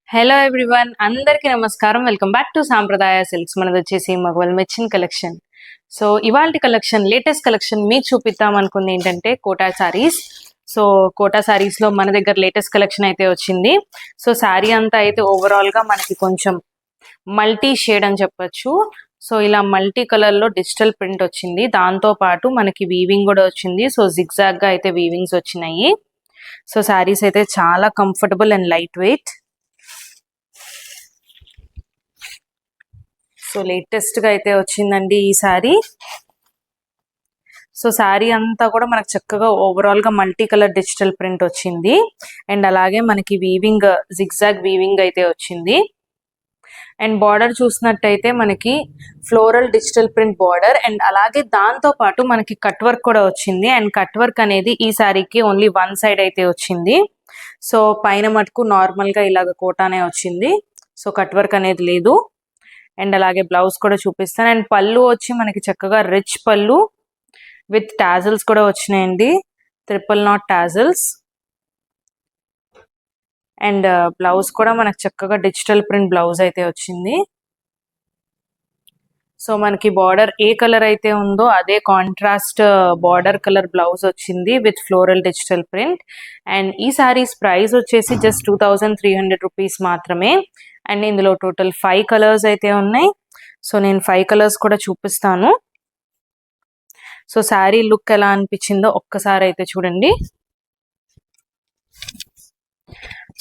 Hello everyone, అందరికీ నమస్కారం. Welcome back to Sampradaya silks. మనది వచ్చేసి మగవాళ్ళు మెచ్చిన కలెక్షన్. సో ఇవాళ కలెక్షన్, లేటెస్ట్ కలెక్షన్ మీకు చూపిద్దాం అనుకుంది ఏంటంటే కోటా సారీస్. సో కోటా సారీస్ లో మన దగ్గర లేటెస్ట్ కలెక్షన్ అయితే వచ్చింది. సో శారీ అంతా అయితే ఓవరాల్ గా మనకి కొంచెం మల్టీ షేడ్ అని చెప్పొచ్చు. సో ఇలా మల్టీ కలర్ లో డిజిటల్ ప్రింట్ వచ్చింది, దాంతో పాటు మనకి వీవింగ్ కూడా వచ్చింది. సో జిగ్జాగ్ గా అయితే వీవింగ్స్ వచ్చినాయి. సో శారీస్ అయితే చాలా comfortable and light weight. So latest గా అయితే వచ్చిందండి ఈ శారీ. సో శారీ అంతా కూడా మనకు చక్కగా ఓవరాల్ గా మల్టీ కలర్ డిజిటల్ ప్రింట్ వచ్చింది. అండ్ అలాగే మనకి వీవింగ్, జిగ్జాగ్ వీవింగ్ అయితే వచ్చింది. అండ్ బార్డర్ చూసినట్టయితే మనకి floral digital print border, and అలాగే దాంతో పాటు మనకి కట్ వర్క్ కూడా వచ్చింది. అండ్ కట్ వర్క్ అనేది ఈ శారీకి ఓన్లీ వన్ సైడ్ అయితే వచ్చింది. సో పైన మటుకు నార్మల్ గా ఇలాగ కోటానే వచ్చింది. సో కట్ వర్క్ అనేది లేదు. అండ్ అలాగే బ్లౌజ్ కూడా చూపిస్తాను. అండ్ పళ్ళు వచ్చి మనకి చక్కగా రిచ్ పళ్ళు విత్ టాజల్స్ కూడా వచ్చినాయండి, 000 టాజల్స్. అండ్ బ్లౌజ్ కూడా మనకి చక్కగా డిజిటల్ ప్రింట్ బ్లౌజ్ అయితే వచ్చింది. సో మనకి బార్డర్ ఏ కలర్ అయితే ఉందో అదే కాంట్రాస్ట్ బార్డర్ కలర్ బ్లౌజ్ వచ్చింది with floral digital print. And ఈ సారీస్ ప్రైస్ వచ్చేసి జస్ట్ 2300 రూపీస్ మాత్రమే. అండ్ ఇందులో టోటల్ 5 కలర్స్ అయితే ఉన్నాయి. సో నేను 5 కలర్స్ కూడా చూపిస్తాను. సో శారీ లుక్ ఎలా అనిపించిందో ఒక్కసారి అయితే చూడండి.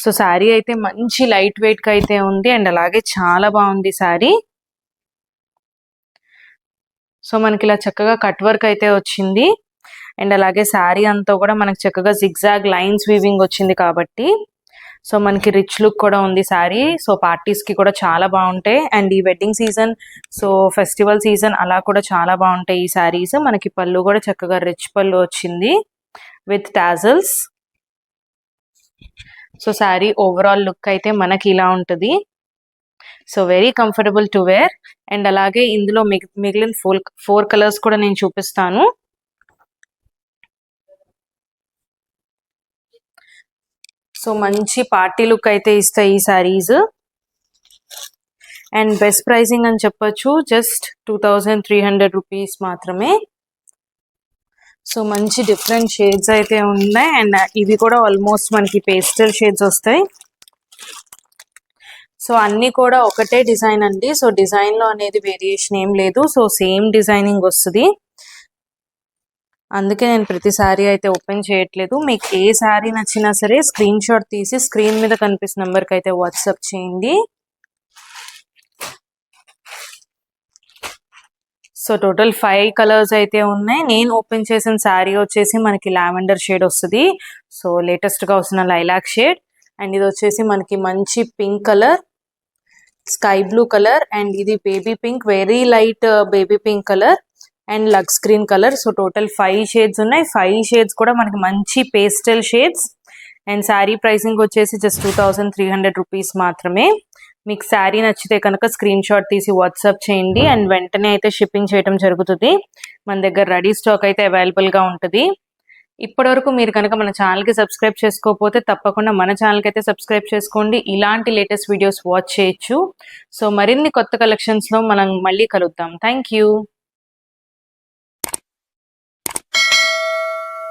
సో శారీ అయితే మంచి లైట్ వెయిట్ గా అయితే ఉంది, అండ్ అలాగే చాలా బాగుంది శారీ. సో మనకి ఇలా చక్కగా కట్ వర్క్ అయితే వచ్చింది. అండ్ అలాగే శారీ అంతా కూడా మనకి చక్కగా జిగ్జాగ్ లైన్స్ వీవింగ్ వచ్చింది కాబట్టి సో మనకి రిచ్ లుక్ కూడా ఉంది శారీ. సో పార్టీస్ కి కూడా చాలా బాగుంటాయి. అండ్ ఈ wedding season, so festival season అలా కూడా చాలా బాగుంటాయి ఈ శారీస్. మనకి పళ్ళు కూడా చక్కగా రిచ్ పళ్ళు వచ్చింది with tassels. So sari overall look అయితే మనకి ఇలా ఉంటుంది. So very comfortable to wear. And అలాగే ఇందులో మిగిలిన 4 కలర్స్ కూడా నేను చూపిస్తాను. సో మంచి పార్టీ లుక్ అయితే ఇస్తాయి ఈ శారీస్. అండ్ బెస్ట్ ప్రైసింగ్ అని చెప్పొచ్చు, జస్ట్ 2300 రూపీస్ మాత్రమే. సో మంచి డిఫరెంట్ షేడ్స్ అయితే ఉన్నాయి. అండ్ ఇవి కూడా ఆల్మోస్ట్ మనకి పేస్టల్ షేడ్స్ వస్తాయి. సో అన్ని కూడా ఒకటే డిజైన్ అండి. సో డిజైన్ లో అనేది వేరియేషన్ ఏం లేదు. సో సేమ్ డిజైనింగ్ వస్తుంది. అందుకే నేను ప్రతి శారీ అయితే ఓపెన్ చేయట్లేదు. మీకు ఏ శారీ నచ్చినా సరే స్క్రీన్ షాట్ తీసి స్క్రీన్ మీద కనిపిస్తున్న నెంబర్కి అయితే వాట్సాప్ చేయండి. సో టోటల్ 5 కలర్స్ అయితే ఉన్నాయి. నేను ఓపెన్ చేసిన శారీ వచ్చేసి మనకి లావెండర్ షేడ్ వస్తుంది. సో లేటెస్ట్ గా వస్తున్న లైలాక్ షేడ్. అండ్ ఇది వచ్చేసి మనకి మంచి pink colour, sky blue colour, and ఇది baby pink, very light baby pink colour, and lux green colour. So total 5 shades ఉన్నాయి. 5 షేడ్స్ కూడా మనకి మంచి pastel shades. And sari pricing వచ్చేసి జస్ట్ 2300 రూపీస్ మాత్రమే. మీకు శారీ నచ్చితే కనుక స్క్రీన్ షాట్ తీసి వాట్సాప్ చేయండి. అండ్ వెంటనే అయితే షిప్పింగ్ చేయడం జరుగుతుంది. మన దగ్గర రెడీ స్టాక్ అయితే అవైలబుల్ గా ఉంటుంది. ఇప్పటివరకు మీరు కనుక మన ఛానల్కి సబ్స్క్రైబ్ చేసుకోకపోతే తప్పకుండా మన ఛానల్కి అయితే సబ్స్క్రైబ్ చేసుకోండి. ఇలాంటి లేటెస్ట్ వీడియోస్ వాచ్ చేయొచ్చు. సో మరిన్ని కొత్త కలెక్షన్స్లో మనం మళ్ళీ కలుద్దాం. Thank you.